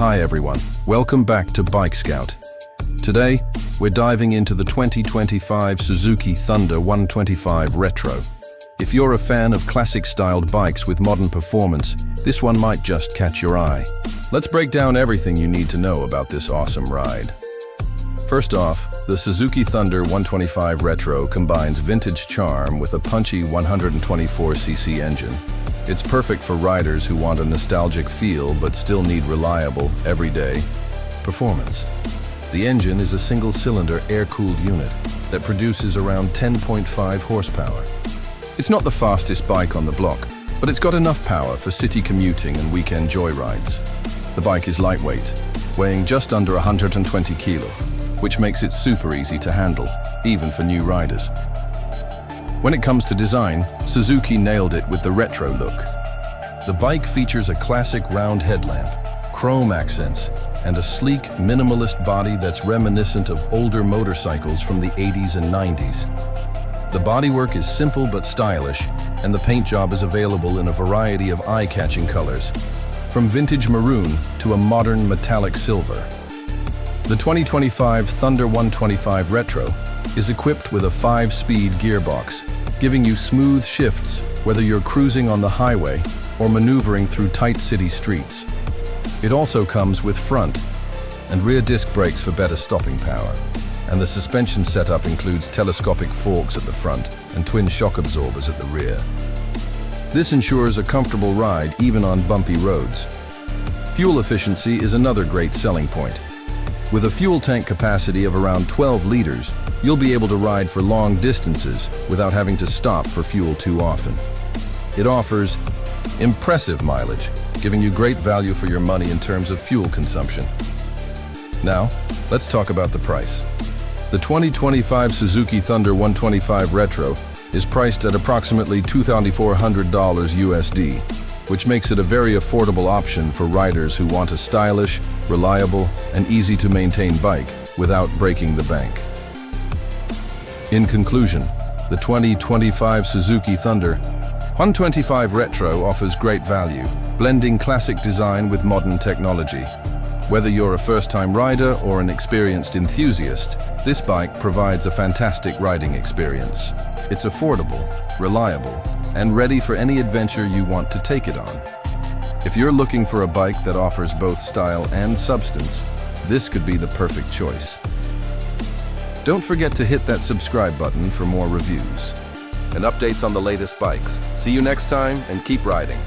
Hi everyone, welcome back to Bike Scout. Today, we're diving into the 2025 Suzuki Thunder 125 Retro. If you're a fan of classic-styled bikes with modern performance, this one might just catch your eye. Let's break down everything you need to know about this awesome ride. First off, the Suzuki Thunder 125 Retro combines vintage charm with a punchy 124cc engine. It's perfect for riders who want a nostalgic feel but still need reliable, everyday performance. The engine is a single-cylinder air-cooled unit that produces around 10.5 horsepower. It's not the fastest bike on the block, but it's got enough power for city commuting and weekend joyrides. The bike is lightweight, weighing just under 120 kilo, which makes it super easy to handle, even for new riders. When it comes to design, Suzuki nailed it with the retro look. The bike features a classic round headlamp, chrome accents, and a sleek, minimalist body that's reminiscent of older motorcycles from the 80s and 90s. The bodywork is simple but stylish, and the paint job is available in a variety of eye-catching colors, from vintage maroon to a modern metallic silver. The 2025 Thunder 125 Retro is equipped with a 5-speed gearbox, giving you smooth shifts whether you're cruising on the highway or maneuvering through tight city streets. It also comes with front and rear disc brakes for better stopping power, and the suspension setup includes telescopic forks at the front and twin shock absorbers at the rear. This ensures a comfortable ride even on bumpy roads. Fuel efficiency is another great selling point. With a fuel tank capacity of around 12 liters, you'll be able to ride for long distances without having to stop for fuel too often. It offers impressive mileage, giving you great value for your money in terms of fuel consumption. Now, let's talk about the price. The 2025 Suzuki Thunder 125 Retro is priced at approximately $2,400 USD, which makes it a very affordable option for riders who want a stylish, reliable, and easy-to-maintain bike without breaking the bank. In conclusion, the 2025 Suzuki Thunder 125 Retro offers great value, blending classic design with modern technology. Whether you're a first-time rider or an experienced enthusiast, this bike provides a fantastic riding experience. It's affordable, reliable, and ready for any adventure you want to take it on. If you're looking for a bike that offers both style and substance, this could be the perfect choice. Don't forget to hit that subscribe button for more reviews and updates on the latest bikes. See you next time and keep riding.